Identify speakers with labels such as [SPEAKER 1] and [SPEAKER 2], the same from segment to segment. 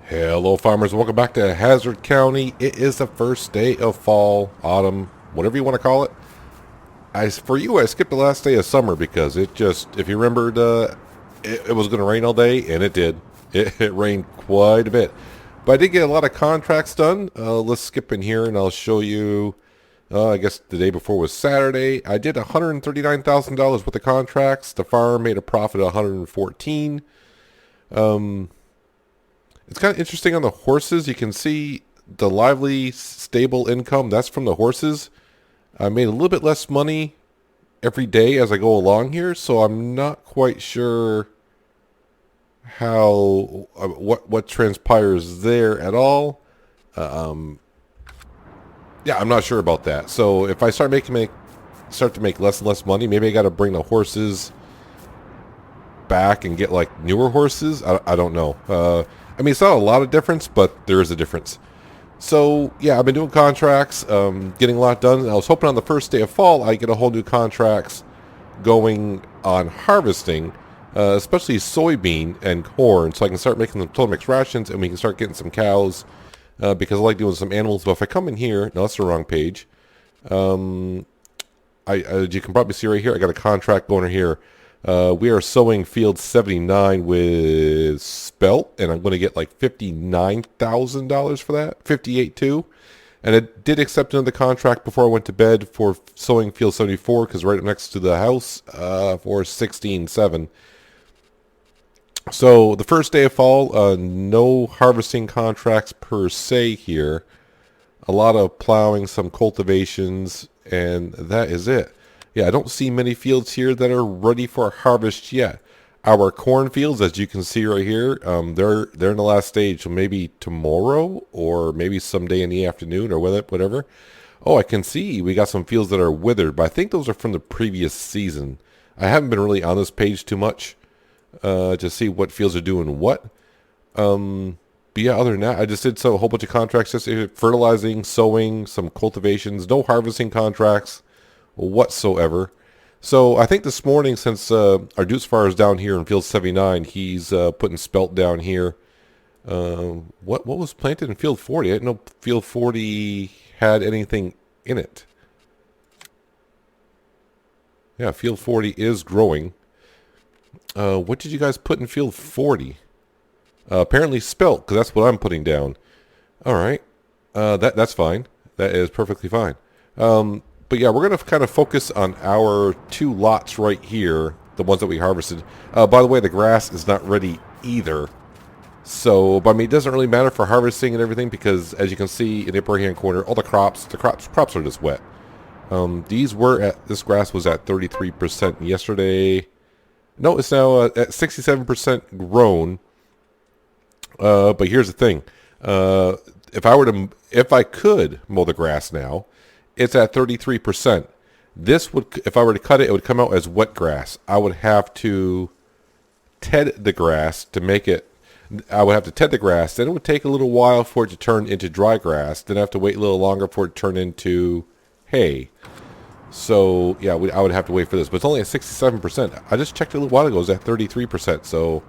[SPEAKER 1] Hello farmers, welcome back to Hazzard County. It is the first day of fall, autumn, whatever you want to call it. For you, I skipped the last day of summer because if you remembered, it was going to rain all day, and it did. It rained quite a bit. But I did get a lot of contracts done. Let's skip in here and I'll show you, I guess the day before was Saturday. I did $139,000 worth of contracts. The farm made a profit of $114,000. It's kind of interesting on the horses. You can see the lively, stable income. That's from the horses. I made a little bit less money every day as I go along here, so I'm not quite sure how what transpires there at all. Yeah, I'm not sure about that. So if I start to make less and less money, maybe I got to bring the horses back and get like newer horses. I don't know. I mean, it's not a lot of difference, but there is a difference. So, yeah, I've been doing contracts, getting a lot done. I was hoping on the first day of fall I get a whole new contracts going on harvesting, especially soybean and corn, so I can start making the total mix rations and we can start getting some cows, because I like doing some animals. But if I come in here, no, that's the wrong page. As you can probably see right here, I got a contract going here. We are sowing field 79 with spelt, and I'm going to get like $59,000 for that, 58 too. And I did accept another contract before I went to bed for sowing field 74 because right up next to the house, for 16.7. So the first day of fall, no harvesting contracts per se here. A lot of plowing, some cultivations, and that is it. Yeah, I don't see many fields here that are ready for harvest yet. Our corn fields, as you can see right here, they're in the last stage, so maybe tomorrow or maybe someday in the afternoon or whatever. Oh, I can see we got some fields that are withered, but I think those are from the previous season. I haven't been really on this page too much to see what fields are doing what. But yeah, other than that, I just did a whole bunch of contracts, just fertilizing, sowing, some cultivations, no harvesting contracts whatsoever. So I think this morning, since our Deuce Far is down here in field 79, he's putting spelt down here. What was planted in field 40? I didn't know field 40 had anything in it. Yeah, field 40 is growing. What did you guys put in field 40? Apparently spelt, because that's what I'm putting down. All right, that's fine. That is perfectly fine. But yeah, we're going to kind of focus on our two lots right here, the ones that we harvested. By the way, the grass is not ready either. So, but I mean, it doesn't really matter for harvesting and everything because, as you can see in the upper hand corner, all the crops are just wet. This grass was at 33% yesterday. No, it's now at 67% grown. But here's the thing. If I could mow the grass now, it's at 33%. If I were to cut it, it would come out as wet grass. I would have to ted the grass to make it. I would have to ted the grass. Then it would take a little while for it to turn into dry grass. Then I have to wait a little longer for it to turn into hay. So yeah, I would have to wait for this. But it's only at 67%. I just checked it a little while ago. It was at 33%. So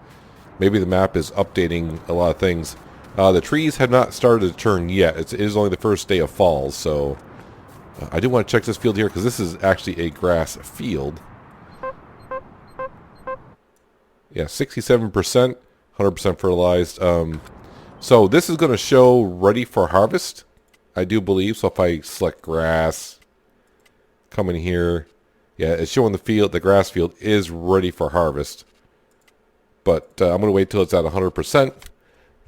[SPEAKER 1] maybe the map is updating a lot of things. The trees have not started to turn yet. It is only the first day of fall, so. I do want to check this field here because this is actually a grass field. Yeah, 67%, 100% fertilized. So this is going to show ready for harvest, I do believe. So if I select grass, come in here, yeah, it's showing the grass field is ready for harvest. But I'm going to wait till it's at 100%.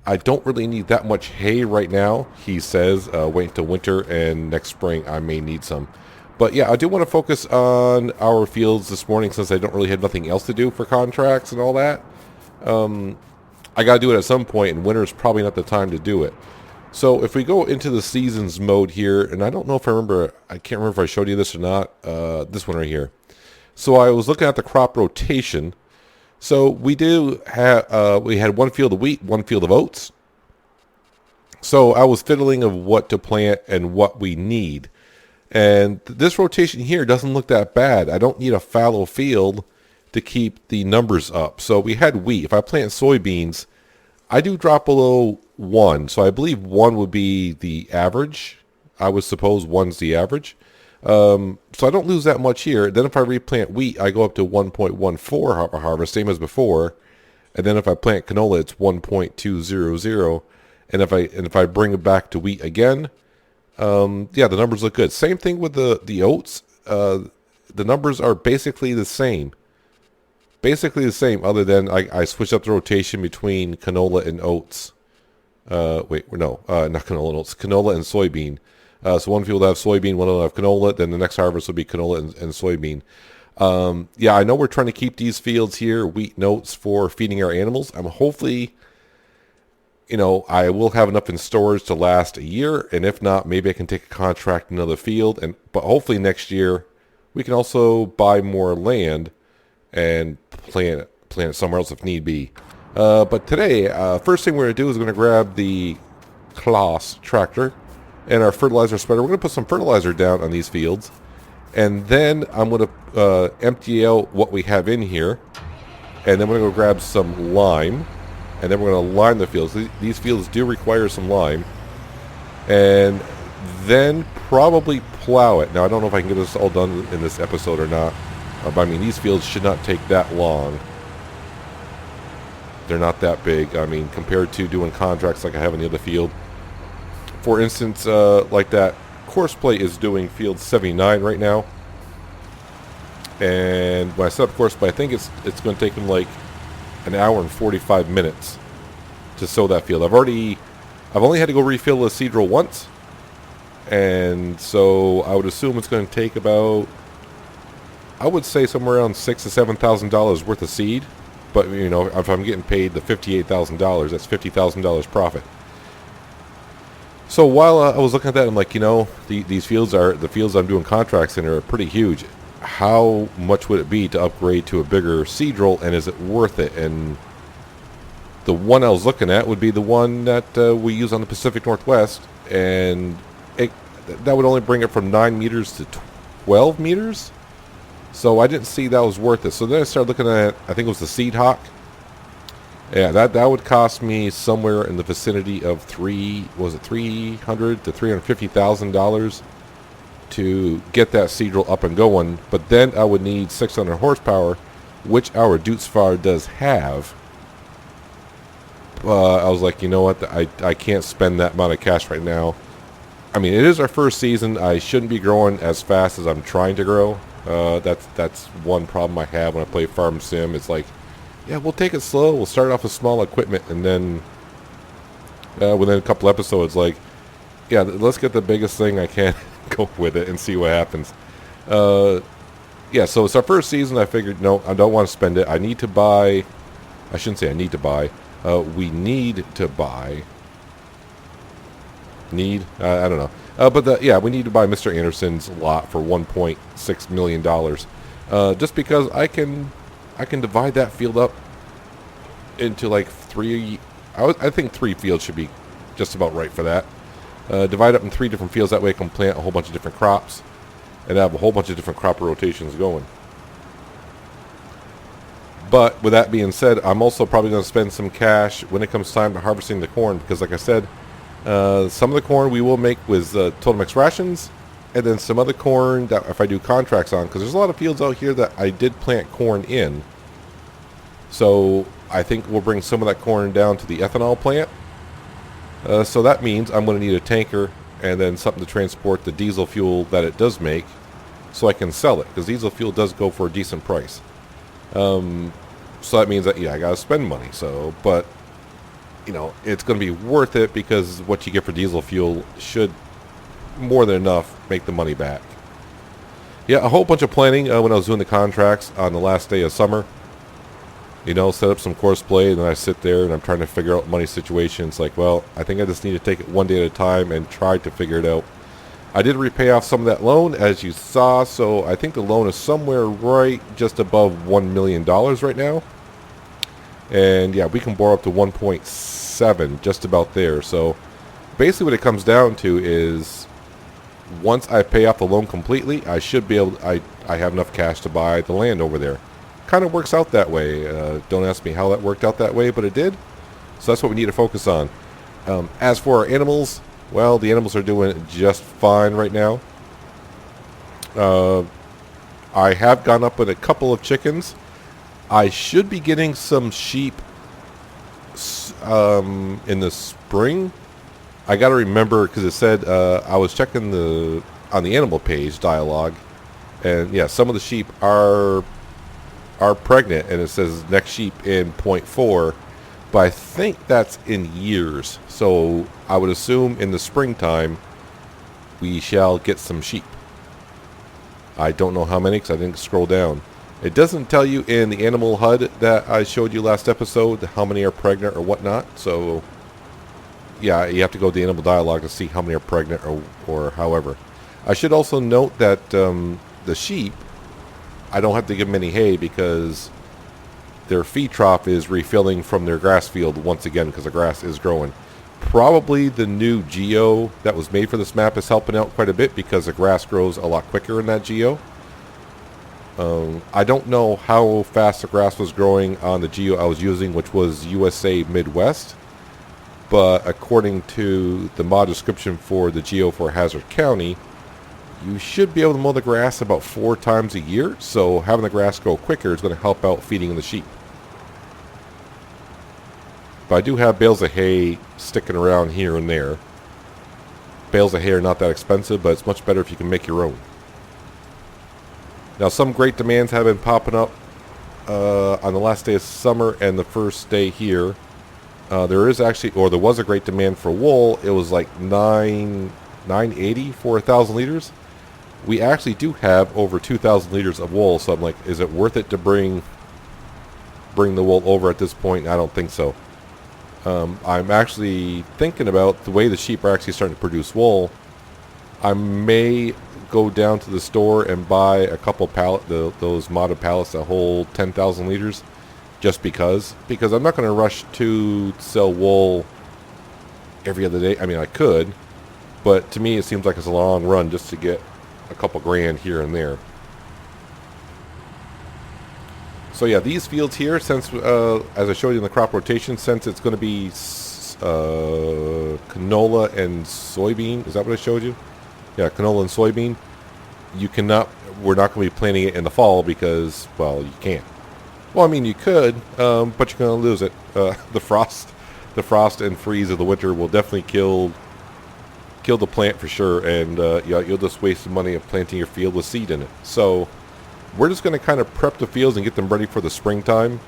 [SPEAKER 1] I don't really need that much hay right now, he says. Wait until winter, and next spring I may need some. But yeah, I do want to focus on our fields this morning since I don't really have nothing else to do for contracts and all that. I got to do it at some point, and winter is probably not the time to do it. So if we go into the seasons mode here, and I don't know if I can't remember if I showed you this or not, this one right here. So I was looking at the crop rotation. So we had one field of wheat, one field of oats. So I was fiddling of what to plant and what we need. And this rotation here doesn't look that bad. I don't need a fallow field to keep the numbers up. So we had wheat. If I plant soybeans, I do drop below 1. So I believe 1 would be the average. I would suppose 1's the average. So I don't lose that much here. Then if I replant wheat, I go up to 1.14 harvest, same as before. And then if I plant canola, it's 1.200. And if I bring it back to wheat again, yeah, the numbers look good. Same thing with the oats. The numbers are basically the same. Basically the same, other than I switched up the rotation between canola and oats. Not canola and oats. Canola and soybean. So one field will have soybean, one will have canola. Then the next harvest will be canola and soybean. Yeah, I know we're trying to keep these fields here, wheat and oats, for feeding our animals. I'm hopefully, I will have enough in storage to last a year. And if not, maybe I can take a contract in another field. But hopefully next year we can also buy more land and plant it somewhere else if need be. But today, first thing we're going to do is we're going to grab the Untitled Tractor and our fertilizer spreader. We're going to put some fertilizer down on these fields. And then I'm going to empty out what we have in here. And then we're going to go grab some lime. And then we're going to lime the fields. These fields do require some lime. And then probably plow it. Now, I don't know if I can get this all done in this episode or not. But I mean, these fields should not take that long. They're not that big. I mean, compared to doing contracts like I have in the other field. For instance, like that course play is doing field 79 right now. And when I set up course play, I think it's going to take them like an hour and 45 minutes to sow that field. I've only had to go refill the seed roll once. And so I would assume it's going to take about, I would say somewhere around $6,000 to $7,000 worth of seed. But, if I'm getting paid the $58,000, that's $50,000 profit. So while I was looking at that, I'm like, these fields the fields I'm doing contracts in are pretty huge. How much would it be to upgrade to a bigger seed roll, and is it worth it? And the one I was looking at would be the one that we use on the Pacific Northwest, and that would only bring it from 9 meters to 12 meters. So I didn't see that was worth it. So then I started looking at, I think it was the Seed Hawk. Yeah, that would cost me somewhere in the vicinity of $300,000 to $350,000 to get that seed roll up and going. But then I would need 600 horsepower, which our Dutz does have. I was like, you know what? I can't spend that amount of cash right now. I mean, it is our first season. I shouldn't be growing as fast as I'm trying to grow. That's one problem I have when I play Farm Sim. It's like, yeah, we'll take it slow. We'll start off with small equipment, and then within a couple episodes, like, yeah, let's get the biggest thing I can, go with it, and see what happens. Yeah, so it's our first season. I figured, no, I don't want to spend it. I need to buy. I shouldn't say I need to buy. We need to buy. I don't know. We need to buy Mr. Anderson's lot for $1.6 million. Just because I can divide that field up into like 3. I think 3 fields should be just about right for that. Divide up in 3 different fields. That way I can plant a whole bunch of different crops and have a whole bunch of different crop rotations going. But with that being said, I'm also probably going to spend some cash when it comes time to harvesting the corn, because like I said, some of the corn we will make with Total Mix rations, and then some other corn that if I do contracts on, because there's a lot of fields out here that I did plant corn in. So I think we'll bring some of that corn down to the ethanol plant. So that means I'm going to need a tanker and then something to transport the diesel fuel that it does make, so I can sell it, because diesel fuel does go for a decent price. So that means that, yeah, I got to spend money. So, but it's going to be worth it, because what you get for diesel fuel should more than enough make the money back. Yeah, a whole bunch of planning when I was doing the contracts on the last day of summer. Set up some course play, and then I sit there and I'm trying to figure out money situations. Like, well, I think I just need to take it one day at a time and try to figure it out. I did repay off some of that loan, as you saw, so I think the loan is somewhere right just above $1 million right now. And yeah, we can borrow up to 1.7, just about there. So basically what it comes down to is, once I pay off the loan completely, I should be able to, I have enough cash to buy the land over there. Kind of works out that way. Don't ask me how that worked out that way, but it did. So that's what we need to focus on. As for our animals, well, the animals are doing just fine right now. I have gone up with a couple of chickens. I should be getting some sheep in the spring. I got to remember because it said I was checking on the animal page dialogue, and yeah, some of the sheep are pregnant, and it says next sheep in .4, but I think that's in years. So I would assume in the springtime we shall get some sheep. I don't know how many because I didn't scroll down. It doesn't tell you in the animal HUD that I showed you last episode how many are pregnant or whatnot. So yeah, you have to go to the animal dialogue to see how many are pregnant or however. I should also note that the sheep, I don't have to give them any hay because their feed trough is refilling from their grass field once again because the grass is growing. Probably the new geo that was made for this map is helping out quite a bit because the grass grows a lot quicker in that geo. I don't know how fast the grass was growing on the geo I was using, which was USA Midwest. But according to the mod description for the geo for Hazzard County, you should be able to mow the grass about 4 times a year. So having the grass grow quicker is going to help out feeding the sheep. But I do have bales of hay sticking around here and there. Bales of hay are not that expensive, but it's much better if you can make your own. Now, some great demands have been popping up on the last day of summer and the first day here. There was a great demand for wool. It was like $9.80 for 1,000 liters. We actually do have over 2,000 liters of wool, so I'm like, is it worth it to bring the wool over at this point? I don't think so. I'm actually thinking about the way the sheep are actually starting to produce wool. I may go down to the store and buy a couple those modded pallets that hold 10,000 liters just because I'm not going to rush to sell wool every other day. I mean, I could, but to me it seems like it's a long run just to get a couple grand here and there. So yeah, these fields here, since as I showed you in the crop rotation, since it's going to be canola and soybean, is that what I showed you? Yeah, canola and soybean. We're not going to be planting it in the fall because, well, you can't. Well, I mean, you could, but you're going to lose it. The frost and freeze of the winter will definitely kill the plant for sure, and you'll just waste the money of planting your field with seed in it. So we're just going to kind of prep the fields and get them ready for the springtime.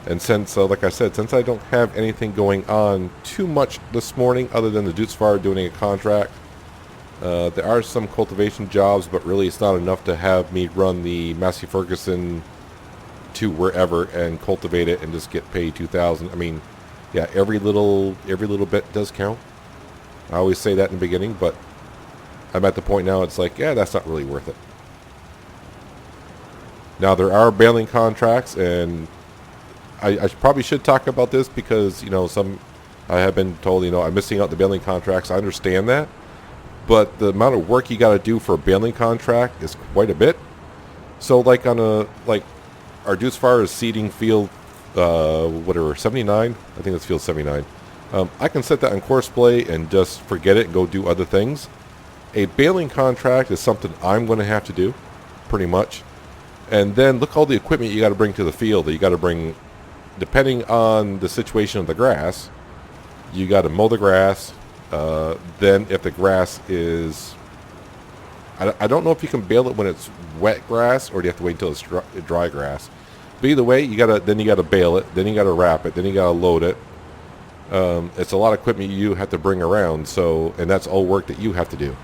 [SPEAKER 1] And since, like I said, since I don't have anything going on too much this morning other than the Dutesfire doing a contract, there are some cultivation jobs, but really it's not enough to have me run the Massey Ferguson to wherever and cultivate it and just get paid $2,000. I mean, yeah, every little bit does count. I always say that in the beginning, but I'm at the point now it's like, yeah, that's not really worth it. Now there are baling contracts, and I probably should talk about this because, I have been told, I'm missing out the baling contracts. I understand that. But the amount of work you got to do for a baling contract is quite a bit. So like our Dutesfire is seeding field, 79. I think it's field 79. I can set that on course play and just forget it and go do other things. A baling contract is something I'm going to have to do, pretty much. And then look all the equipment you got to bring to the field. You got to bring, depending on the situation of the grass, you got to mow the grass. Then if the grass is, I don't know if you can bale it when it's wet grass or do you have to wait until it's dry grass. But either way, you gotta bale it, then you gotta wrap it, then you gotta load it. It's a lot of equipment you have to bring around, and that's all work that you have to do.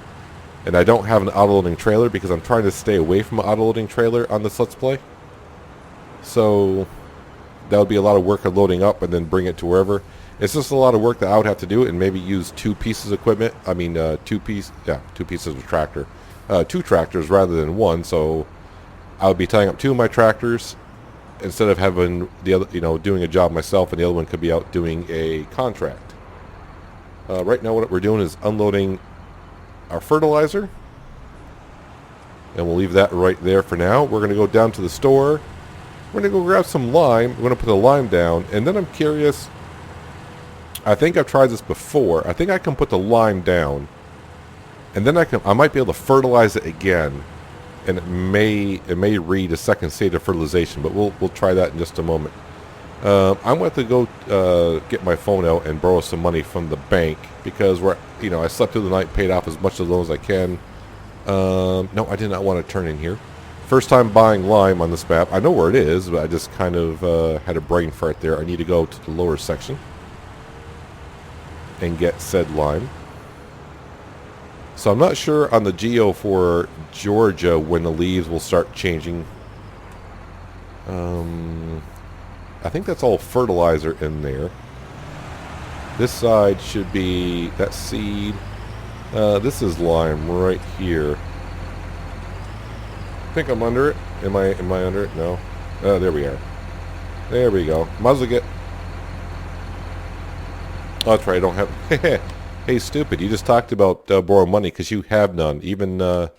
[SPEAKER 1] And I don't have an auto-loading trailer because I'm trying to stay away from an auto-loading trailer on this Let's Play. So that would be a lot of work of loading up and then bring it to wherever. It's just a lot of work that I would have to do and maybe use 2 pieces of equipment. I mean, 2 pieces of tractor. 2 tractors rather than 1. So I would be tying up 2 of my tractors instead of having the other, doing a job myself, and the other one could be out doing a contract. Right now what we're doing is unloading our fertilizer. And we'll leave that right there for now. We're going to go down to the store. We're going to go grab some lime. We're going to put the lime down. And then I'm curious, I think I've tried this before. I think I can put the lime down, and then I might be able to fertilize it again, and it may read a second state of fertilization. But we'll try that in just a moment. I'm going to go get my phone out and borrow some money from the bank because I slept through the night, paid off as much of the loans as I can. No, I did not want to turn in here. First time buying lime on this map. I know where it is, but I just kind of had a brain fart there. I need to go to the lower section and get said lime. So I'm not sure on the geo for Georgia when the leaves will start changing. I think that's all fertilizer in there. This side should be that seed. This is lime right here. I think I'm under it. Am I under it? No. There we are. There we go. Might as well get... Oh, that's right. I don't have... Hey, stupid. You just talked about borrowing money because you have none. Even... Oh,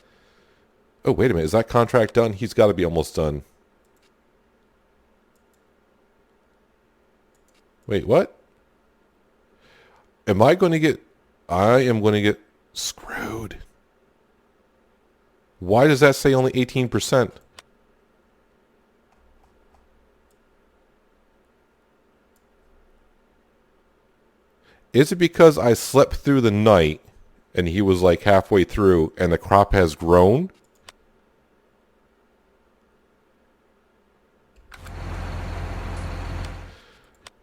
[SPEAKER 1] wait a minute. Is that contract done? He's got to be almost done. Wait, what? Am I going to get... I am going to get screwed. Why does that say only 18%? Is it because I slept through the night and he was like halfway through and the crop has grown?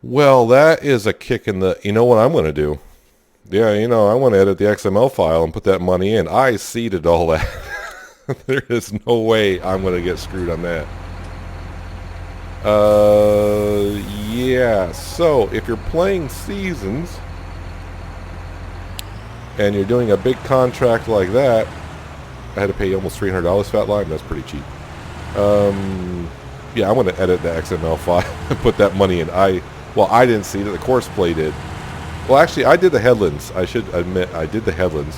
[SPEAKER 1] Well, that is a kick in the... You know what I'm going to do? Yeah, I want to edit the XML file and put that money in. I seeded all that. There is no way I'm going to get screwed on that. Yeah. So, if you're playing seasons and you're doing a big contract like that, I had to pay almost $300 for that line. That's pretty cheap. Yeah, I'm going to edit the XML file and put that money in. Well, I didn't see it. The course play did. Well, actually, I did the headlands. I should admit, I did the headlands.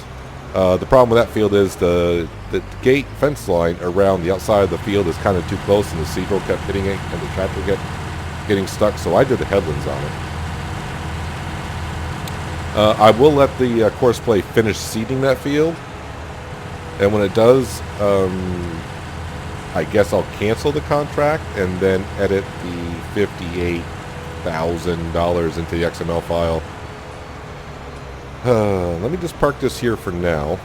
[SPEAKER 1] The problem with that field is the gate fence line around the outside of the field is kind of too close, and the seedrow kept hitting it, and the tractor kept getting stuck. So I did the headlands on it. I will let the course play finish seeding that field, and when it does, I guess I'll cancel the contract and then edit the $58,000 into the XML file. Let me just park this here for now,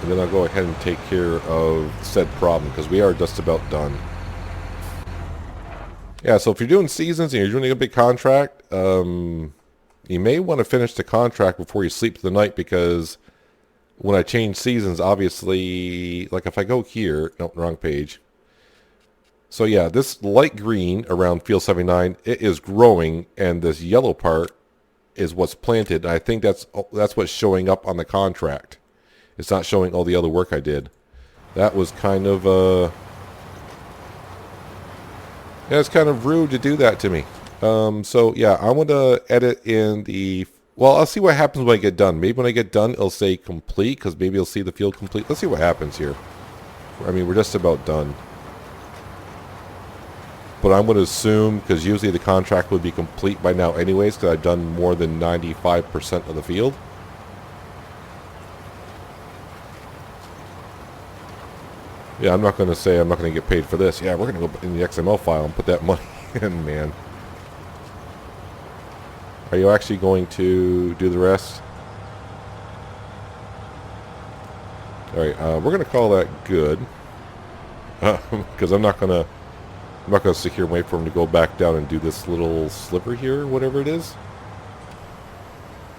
[SPEAKER 1] and then I'll go ahead and take care of said problem because we are just about done. Yeah, so if you're doing seasons and you're doing a big contract, you may want to finish the contract before you sleep through the night, because when I change seasons, obviously, like if I go here, no, wrong page. So yeah, this light green around field 79, it is growing, and this yellow part is what's planted. I think that's what's showing up on the contract. It's not showing all the other work I did. That was kind of yeah, it's kind of rude to do that to me. So yeah, I want to edit in the... Well, I'll see what happens when I get done. Maybe when I get done, it'll say complete, because maybe you'll see the field complete. Let's see what happens here. I mean, we're just about done. But I'm going to assume, because usually the contract would be complete by now anyways, because I've done more than 95% of the field. Yeah, I'm not going to say I'm not going to get paid for this. Yeah, we're going to go in the XML file and put that money in, man. Are you actually going to do the rest? Alright, we're going to call that good. Because I'm not going to sit here and wait for him to go back down and do this little sliver here, whatever it is.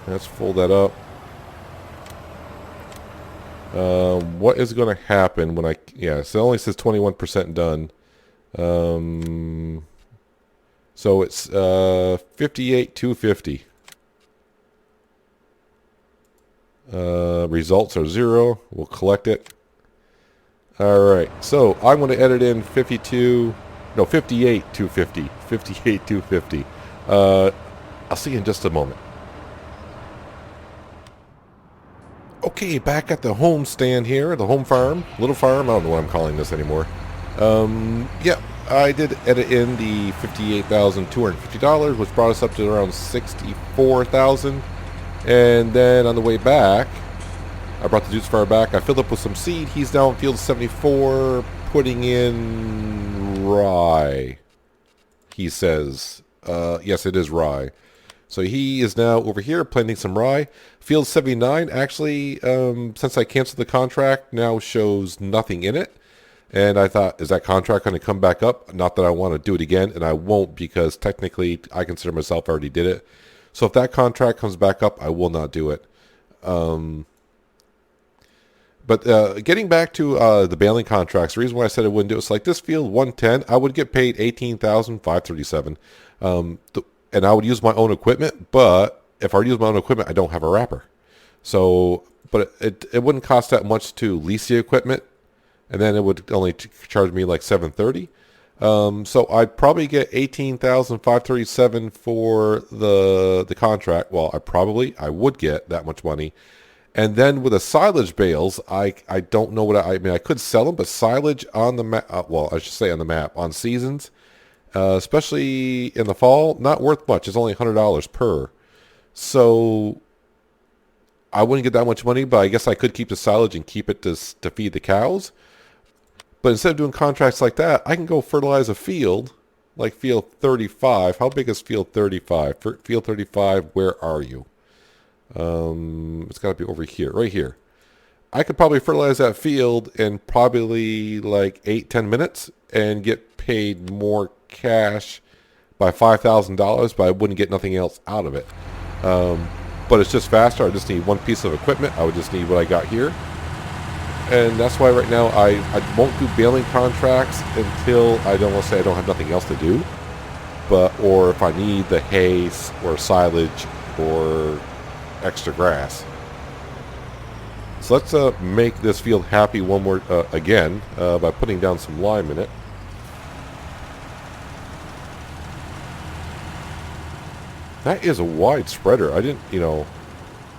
[SPEAKER 1] Let's fold that up. What is going to happen when yeah, so it only says 21% done. So it's 58,250. Results are 0. We'll collect it. Alright, so I'm going to edit in 58,250. 58,250. I'll see you in just a moment. Okay, back at the home stand here, the home farm, little farm. I don't know what I'm calling this anymore. Yeah, I did edit in the $58,250, which brought us up to around $64,000. And then on the way back, I brought the juice fire back. I filled up with some seed. He's now in field 74, putting in rye. He says, yes, it is rye. So he is now over here planting some rye. Field 79, actually, since I canceled the contract, now shows nothing in it. And I thought, is that contract going to come back up? Not that I want to do it again, and I won't, because technically I consider myself already did it. So if that contract comes back up, I will not do it. But getting back to the baling contracts, the reason why I said I wouldn't do it is like this field 110, I would get paid $18,537, and I would use my own equipment. But if I use my own equipment, I don't have a wrapper. So, but it wouldn't cost that much to lease the equipment, and then it would only charge me like $730. So I'd probably get $18,537 for the contract. Well, I would get that much money. And then with the silage bales, I don't know what I mean. I could sell them, but silage on the map, well, I should say on the map, on seasons, especially in the fall, not worth much. It's only $100 per. So I wouldn't get that much money, but I guess I could keep the silage and keep it to feed the cows. But instead of doing contracts like that, I can go fertilize a field, like field 35. How big is field 35? Field 35, where are you? It's got to be over here, right here. I could probably fertilize that field in probably like 8-10 minutes and get paid more cash by $5,000, but I wouldn't get nothing else out of it. But it's just faster. I just need one piece of equipment. I would just need what I got here. And that's why right now I won't do baling contracts until I don't want to say I don't have nothing else to do. Or if I need the hay or silage or extra grass. So let's make this field happy one more again by putting down some lime in it. That is a wide spreader. I didn't,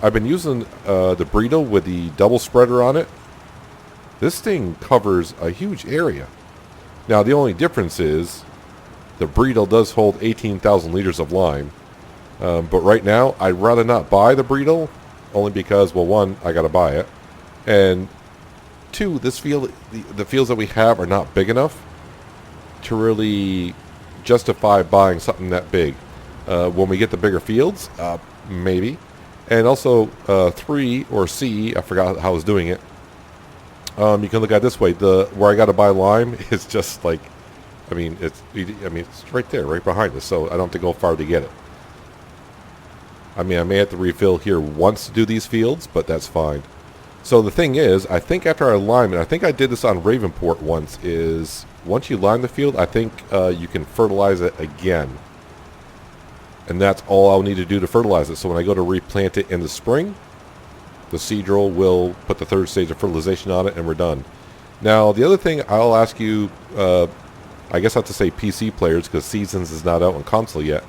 [SPEAKER 1] I've been using the Burrito with the double spreader on it. This thing covers a huge area. Now the only difference is the Burrito does hold 18,000 liters of lime. But right now, I'd rather not buy the Burrito, only because, well, one, I got to buy it, and two, this field, the fields that we have are not big enough to really justify buying something that big. When we get the bigger fields, maybe. And also, 3 or C, I forgot how I was doing it. You can look at it this way. Where I got to buy lime is just like, it's right there, right behind us, so I don't have to go far to get it. I may have to refill here once to do these fields, but that's fine. So the thing is, I think after I lime it, I think I did this on Ravenport once, is once you lime the field, I think you can fertilize it again. And that's all I'll need to do to fertilize it. So when I go to replant it in the spring, the seed drill will put the third stage of fertilization on it, and we're done. Now, the other thing I'll ask you, I guess I have to say PC players, because Seasons is not out on console yet.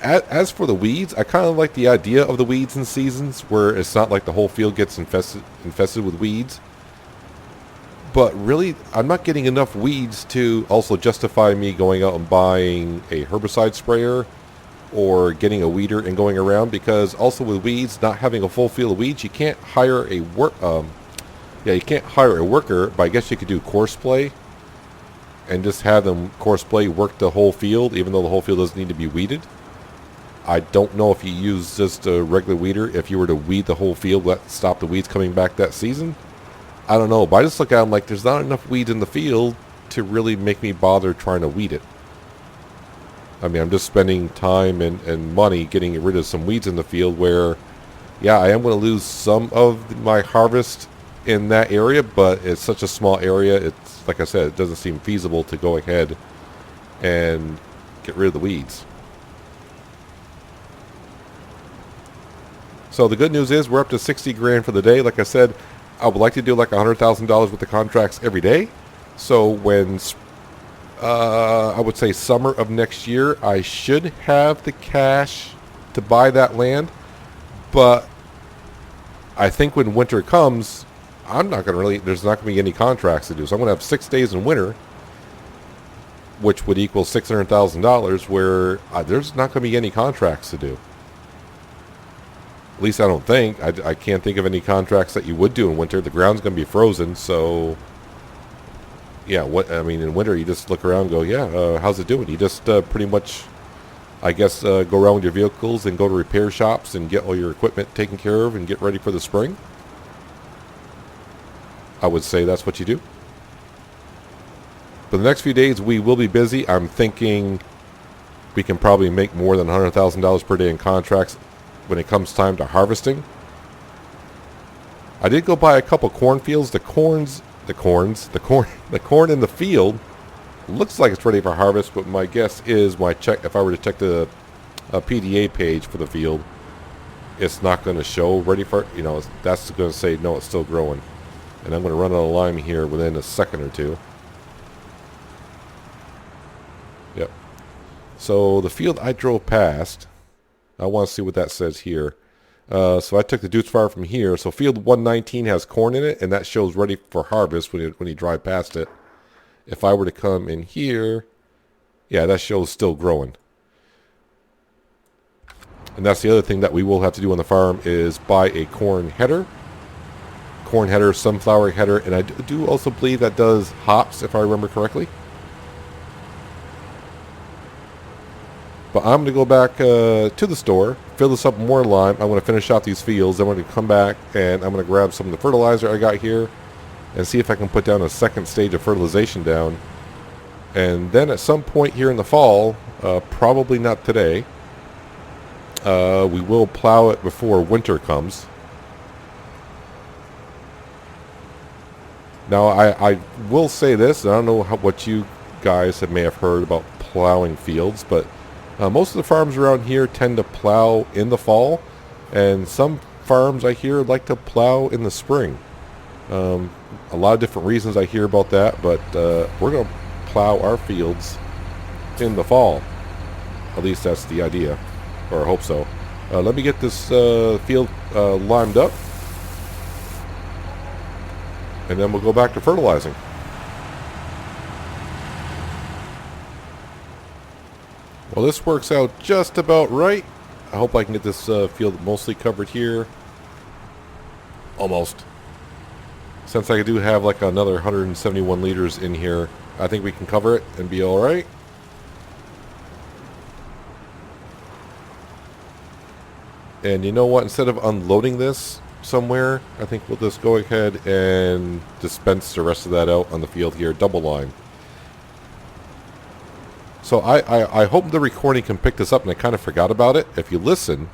[SPEAKER 1] As for the weeds, I kind of like the idea of the weeds in Seasons, where it's not like the whole field gets infested with weeds. But really, I'm not getting enough weeds to also justify me going out and buying a herbicide sprayer or getting a weeder and going around, because also with weeds, not having a full field of weeds, you can't hire a worker, but I guess you could do course play and just have them course play work the whole field, even though the whole field doesn't need to be weeded. I don't know if you use just a regular weeder, if you were to weed the whole field, stop the weeds coming back that season. I don't know, but I just look at them like there's not enough weeds in the field to really make me bother trying to weed it. I'm just spending time and money getting rid of some weeds in the field where, yeah, I am going to lose some of my harvest in that area, but it's such a small area, it's, like I said, it doesn't seem feasible to go ahead and get rid of the weeds. So the good news is we're up to 60 grand for the day. Like I said, I would like to do like $100,000 with the contracts every day. So when, I would say summer of next year, I should have the cash to buy that land. But I think when winter comes, there's not going to be any contracts to do. So I'm going to have 6 days in winter. which would equal $600,000, where there's not going to be any contracts to do. At least I don't think. I can't think of any contracts that you would do in winter. The ground's going to be frozen, so yeah. In winter you just look around and go, yeah, how's it doing? You just pretty much, I guess, go around with your vehicles and go to repair shops and get all your equipment taken care of and get ready for the spring. I would say that's what you do. For the next few days, we will be busy. I'm thinking we can probably make more than $100,000 per day in contracts when it comes time to harvesting. I did go by a couple cornfields. The corn in the field looks like it's ready for harvest, but my guess is if I were to check the PDA page for the field, it's not going to show ready for, that's going to say no, it's still growing. And I'm going to run out of lime here within a second or two. Yep. So the field I drove past, I want to see what that says here. So I took the Deuce Fire from here. So field 119 has corn in it, and that shows ready for harvest when you drive past it. If I were to come in here, yeah, that shows still growing. And that's the other thing that we will have to do on the farm is buy a corn header, sunflower header, and I do also believe that does hops, if I remember correctly. But I'm going to go back to the store, fill this up with more lime. I'm going to finish out these fields. I'm going to come back and I'm going to grab some of the fertilizer I got here and see if I can put down a second stage of fertilization down. And then at some point here in the fall, probably not today, we will plow it before winter comes. Now, I will say this, and I don't know what you guys may have heard about plowing fields, but most of the farms around here tend to plow in the fall, and some farms I hear like to plow in the spring. A lot of different reasons I hear about that, but we're going to plow our fields in the fall. At least that's the idea, or I hope so. Let me get this field limed up, and then we'll go back to fertilizing. Well, this works out just about right. I hope I can get this field mostly covered here. Almost. Since I do have like another 171 liters in here, I think we can cover it and be alright. And you know what? Instead of unloading this somewhere, I think we'll just go ahead and dispense the rest of that out on the field here. Double line. So I hope the recording can pick this up, and I kind of forgot about it. If you listen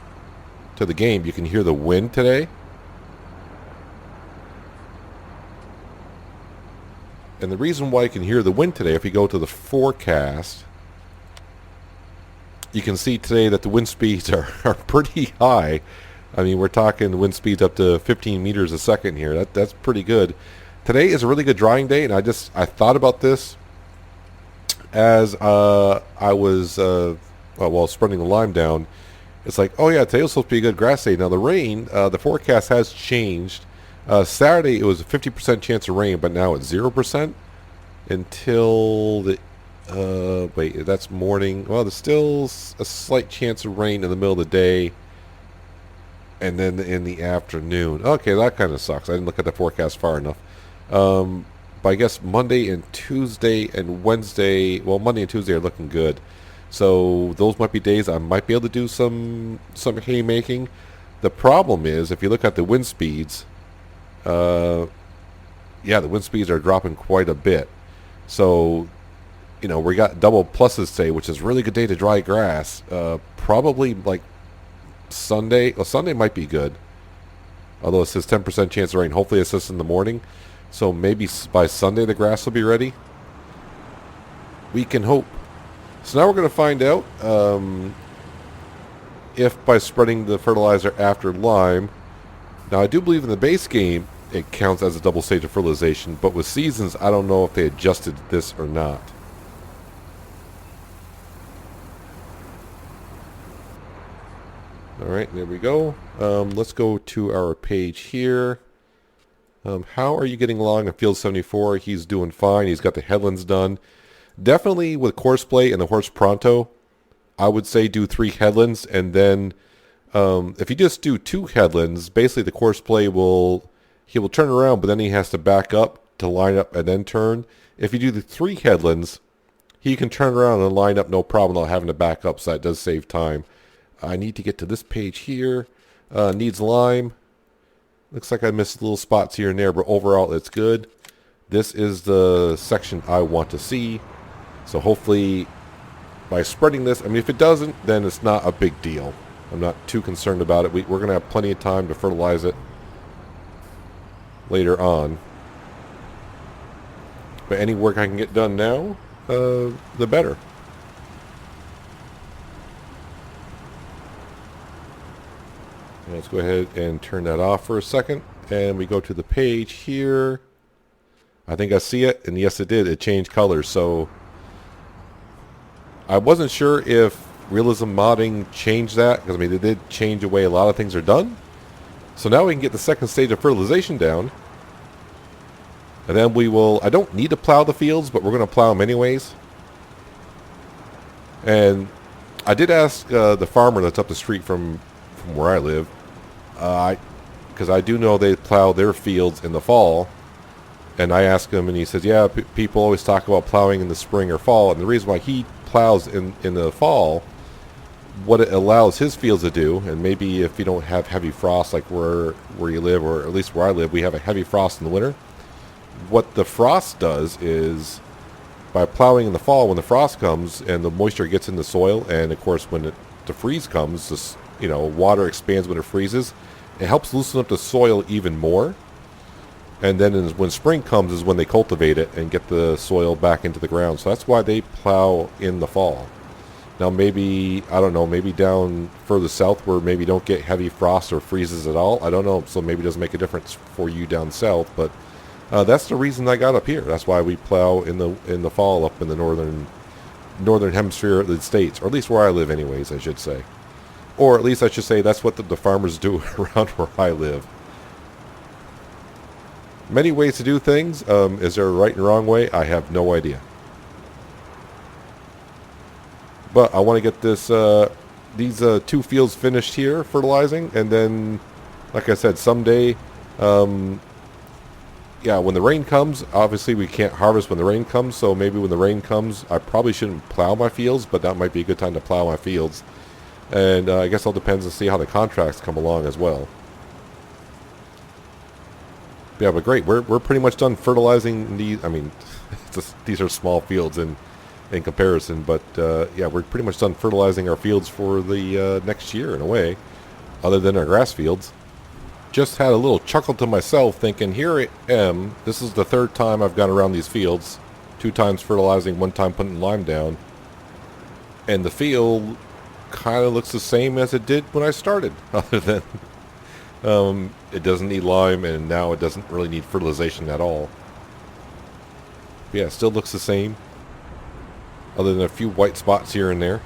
[SPEAKER 1] to the game, you can hear the wind today. And the reason why you can hear the wind today, if you go to the forecast, you can see today that the wind speeds are pretty high. I mean, we're talking wind speeds up to 15 meters a second here. That's pretty good. Today is a really good drying day, and I thought about this as I was spreading the lime down. It's like, oh yeah, today was supposed to be a good grass day. Now the rain, the forecast has changed. Saturday it was a 50% chance of rain, but now it's 0% until the that's morning. Well, there's still a slight chance of rain in the middle of the day, and then in the afternoon. Okay, that kind of sucks. I didn't look at the forecast far enough. But I guess Monday and Tuesday and Wednesday, well, Monday and Tuesday are looking good. So those might be days I might be able to do some haymaking. The problem is, if you look at the wind speeds, the wind speeds are dropping quite a bit. So, we got double pluses today, which is a really good day to dry grass. Probably like Sunday. Well, Sunday might be good. Although it says 10% chance of rain. Hopefully it's just in the morning. So maybe by Sunday the grass will be ready. We can hope. So now we're going to find out if by spreading the fertilizer after lime. Now I do believe in the base game it counts as a double stage of fertilization, but with seasons I don't know if they adjusted this or not. Alright, there we go. Let's go to our page here. How are you getting along in field 74? He's doing fine. He's got the headlands done. Definitely with Horseplay and the Horse Pronto, I would say do 3 headlands, and then if you just do 2 headlands, basically the Horseplay he will turn around, but then he has to back up to line up and then turn. If you do the 3 headlands, he can turn around and line up no problem without having to back up, so that does save time. I need to get to this page here. Needs lime. Looks like I missed little spots here and there, but overall it's good. This is the section I want to see. So hopefully by spreading this, I mean, if it doesn't, then it's not a big deal. I'm not too concerned about it. We're going to have plenty of time to fertilize it later on. But any work I can get done now, the better. Let's go ahead and turn that off for a second. And we go to the page here. I think I see it. And yes, it did. It changed colors. So I wasn't sure if realism modding changed that. Because, I mean, it did change the way a lot of things are done. So now we can get the second stage of fertilization down. And then we will... I don't need to plow the fields, but we're going to plow them anyways. And I did ask the farmer that's up the street from where I live, because I do know they plow their fields in the fall, and I asked him, and he says, yeah, people always talk about plowing in the spring or fall, and the reason why he plows in the fall, what it allows his fields to do, and maybe if you don't have heavy frost like where you live, or at least where I live, we have a heavy frost in the winter. What the frost does is, by plowing in the fall, when the frost comes and the moisture gets in the soil, and of course when the freeze comes, this, water expands when it freezes. It helps loosen up the soil even more. And then when spring comes is when they cultivate it and get the soil back into the ground. So that's why they plow in the fall. Now maybe, I don't know, maybe down further south where maybe don't get heavy frost or freezes at all. I don't know, so maybe it doesn't make a difference for you down south. But that's the reason I got up here. That's why we plow in the fall up in the northern hemisphere of the States. Or at least where I live anyways, I should say. Or at least I should say that's what the farmers do around where I live. Many ways to do things. Is there a right and wrong way? I have no idea. But I want to get these 2 fields finished here, fertilizing, and then, like I said, someday, when the rain comes, obviously we can't harvest when the rain comes, so maybe when the rain comes, I probably shouldn't plow my fields, but that might be a good time to plow my fields. And I guess it all depends to see how the contracts come along as well. Yeah, but great. We're pretty much done fertilizing these. I mean, these are small fields in comparison, but we're pretty much done fertilizing our fields for the next year in a way, other than our grass fields. Just had a little chuckle to myself thinking, here I am. This is the 3rd time I've gone around these fields. 2 times fertilizing, 1 time putting lime down. And the field kind of looks the same as it did when I started, other than it doesn't need lime, and now it doesn't really need fertilization at all. But yeah, it still looks the same, other than a few white spots here and there.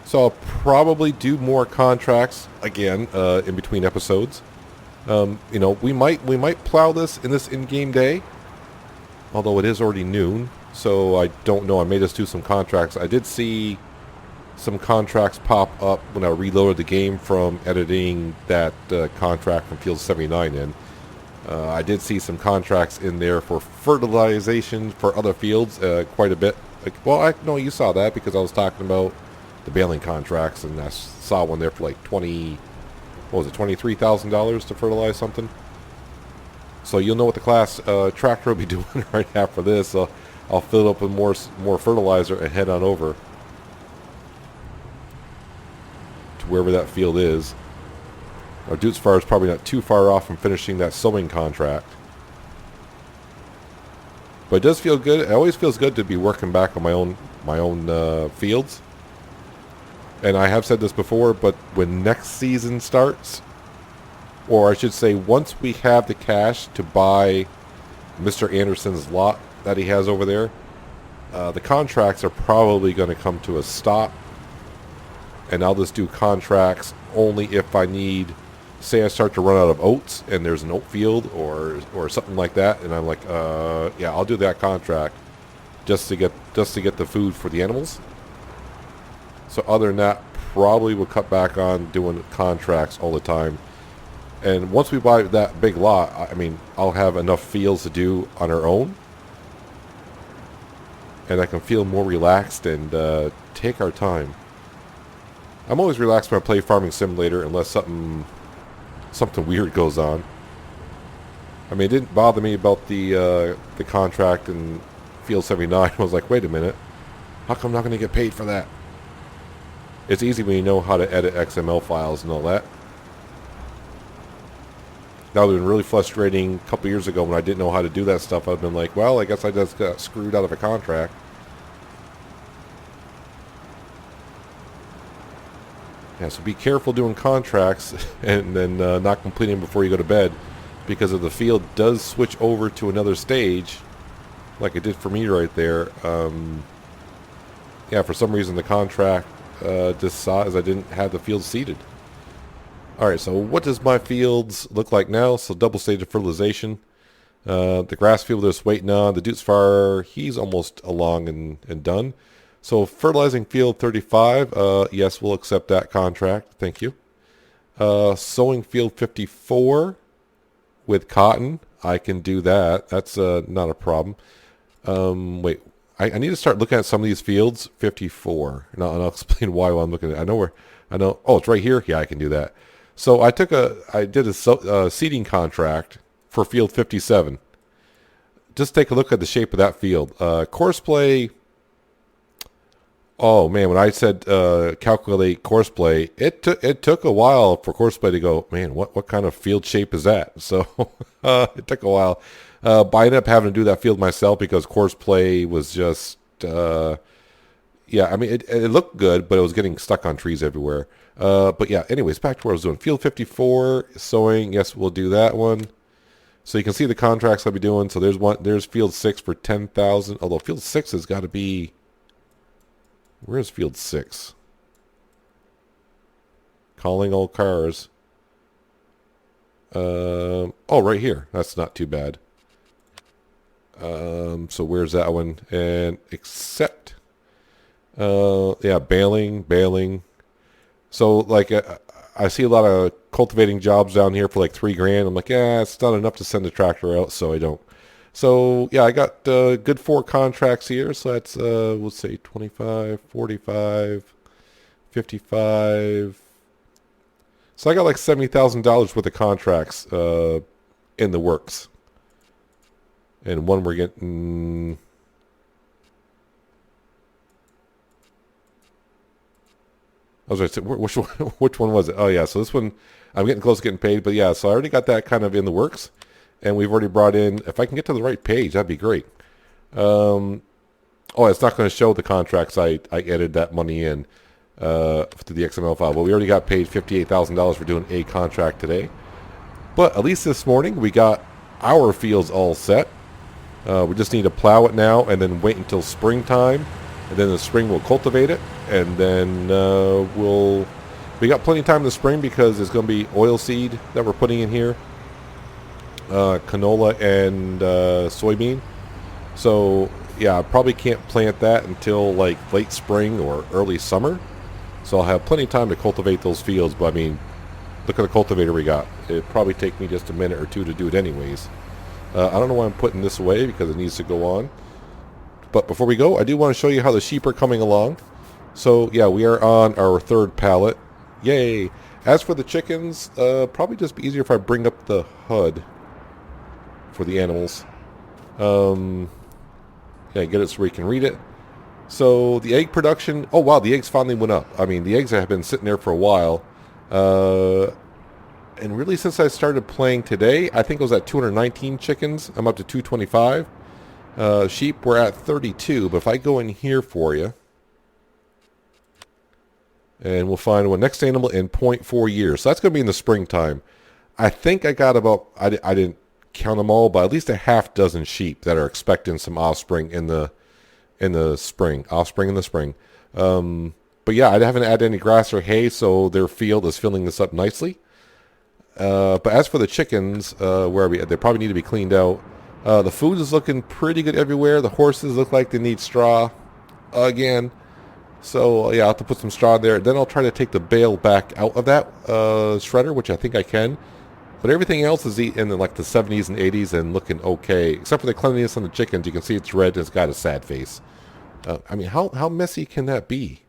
[SPEAKER 1] So I'll probably do more contracts again in between episodes. We might plow this in this in-game day, although it is already noon. So I don't know. I may just do some contracts. I did see some contracts pop up when I reloaded the game from editing that contract from Field 79 in. I did see some contracts in there for fertilization for other fields quite a bit. You saw that because I was talking about the baling contracts, and I saw one there for like $23,000 to fertilize something. So you'll know what the class tractor will be doing right after this. I'll fill it up with more fertilizer and head on over to wherever that field is. Our Dutes Fire is probably not too far off from finishing that sowing contract. But it does feel good. It always feels good to be working back on my own fields. And I have said this before, but when next season starts, or I should say once we have the cash to buy Mr. Anderson's lot that he has over there, the contracts are probably going to come to a stop, and I'll just do contracts only if I need say I start to run out of oats and there's an oat field or something like that, and I'm like, yeah, I'll do that contract just to get the food for the animals. So other than that, probably will cut back on doing contracts all the time. And once we buy that big lot, I mean, I'll have enough fields to do on our own, and I can feel more relaxed and take our time. I'm always relaxed when I play Farming Simulator, unless something weird goes on. I mean, it didn't bother me about the contract in Field 79. I was like, wait a minute, how come I'm not going to get paid for that? It's easy when you know how to edit XML files and all that. That would have been really frustrating a couple years ago when I didn't know how to do that stuff. I've been like, well, I guess I just got screwed out of a contract. Yeah, so be careful doing contracts and then not completing them before you go to bed, because if the field does switch over to another stage, like it did for me right there, yeah, for some reason the contract decides I didn't have the field seeded. Alright, so what does my fields look like now? So double stage of fertilization. The grass field is waiting on. The Dutes Fire, he's almost along and done. So fertilizing field 35, yes, we'll accept that contract. Thank you. Sowing field 54 with cotton, I can do that. That's not a problem. Wait, I need to start looking at some of these fields. 54, and I'll explain why while I'm looking at it. I know. Oh, it's right here. Yeah, I can do that. So I did a seeding contract for field 57. Just take a look at the shape of that field. Courseplay. Oh man, when I said calculate courseplay, it took a while for courseplay to go, man, what kind of field shape is that? So it took a while. But I ended up having to do that field myself because courseplay was just, yeah, I mean, it looked good, but it was getting stuck on trees everywhere. But yeah, anyways, back to what I was doing. Field 54, sowing, yes, we'll do that one. So you can see the contracts I'll be doing. So there's field 6 for 10,000, although field 6 has got to be, where's field 6? Calling all cars. Oh, right here. That's not too bad. So where's that one? And accept. Yeah, baling. So like I see a lot of cultivating jobs down here for like $3,000. I'm like, yeah, it's not enough to send the tractor out, so I don't. So yeah, I got good 4 contracts here. So that's we'll say 25, 45, 55. So I got like $70,000 worth of contracts in the works. And one we're getting. I was going to say, which one was it? Oh yeah, so this one I'm getting close to getting paid, but yeah, so I already got that kind of in the works, and we've already brought in. If I can get to the right page, that'd be great. Oh, it's not going to show the contracts I added that money in to the XML file, but we already got paid $58,000 for doing a contract today. But at least this morning we got our fields all set. We just need to plow it now and then wait until springtime, and then in the spring we'll cultivate it, and then we got plenty of time in the spring because there's going to be oilseed that we're putting in here, canola and soybean. So yeah, I probably can't plant that until like late spring or early summer. So I'll have plenty of time to cultivate those fields. But I mean, look at the cultivator we got. It'd probably take me just a minute or two to do it anyways. I don't know why I'm putting this away because it needs to go on. But before we go, I do want to show you how the sheep are coming along. So yeah, we are on our 3rd pallet. Yay! As for the chickens, probably just be easier if I bring up the HUD for the animals. Yeah, get it so we can read it. So the egg production, oh wow, the eggs finally went up. I mean, the eggs have been sitting there for a while. And really since I started playing today, I think it was at 219 chickens. I'm up to 225. Sheep, we're at 32. But if I go in here for you, and we'll find one next animal in 0.4 years. So that's going to be in the springtime. I think I got about, I didn't count them all, but at least a half dozen sheep that are expecting some offspring in the spring. Offspring in the spring. But yeah, I haven't added any grass or hay, so their field is filling this up nicely. But as for the chickens, where are we? They probably need to be cleaned out. The food is looking pretty good everywhere. The horses look like they need straw again. So yeah, I'll have to put some straw there. Then I'll try to take the bale back out of that shredder, which I think I can. But everything else is in like the 70s and 80s and looking okay. Except for the cleanliness on the chickens. You can see it's red and it's got a sad face. I mean, how messy can that be?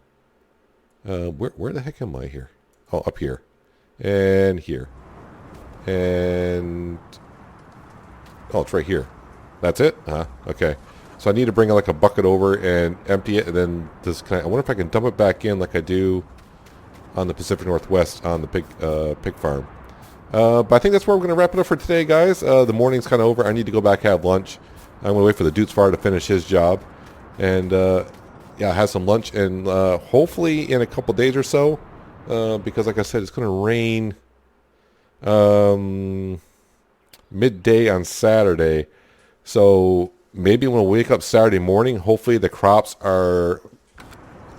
[SPEAKER 1] Where the heck am I here? Oh, up here. And here. And... oh, it's right here. That's it? Okay. So I need to bring like a bucket over and empty it, and then just I wonder if I can dump it back in like I do on the Pacific Northwest on the pig farm. But I think that's where we're going to wrap it up for today, guys. The morning's kind of over. I need to go back have lunch. I'm going to wait for the Dutesvar to finish his job. And, yeah, have some lunch. And hopefully in a couple days or so, because like I said, it's going to rain midday on Saturday. So maybe when we wake up Saturday morning, hopefully the crops are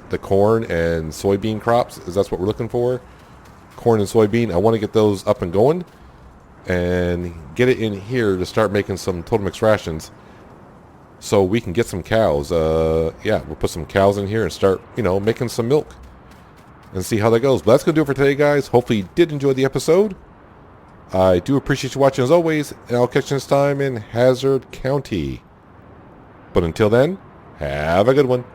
[SPEAKER 1] the corn and soybean crops. Is that's what we're looking for? Corn and soybean. I want to get those up and going and get it in here to start making some total mix rations so we can get some cows. Yeah, we'll put some cows in here and start, making some milk and see how that goes. But that's going to do it for today, guys. Hopefully you did enjoy the episode. I do appreciate you watching as always, and I'll catch you next time in Hazzard County. But until then, have a good one.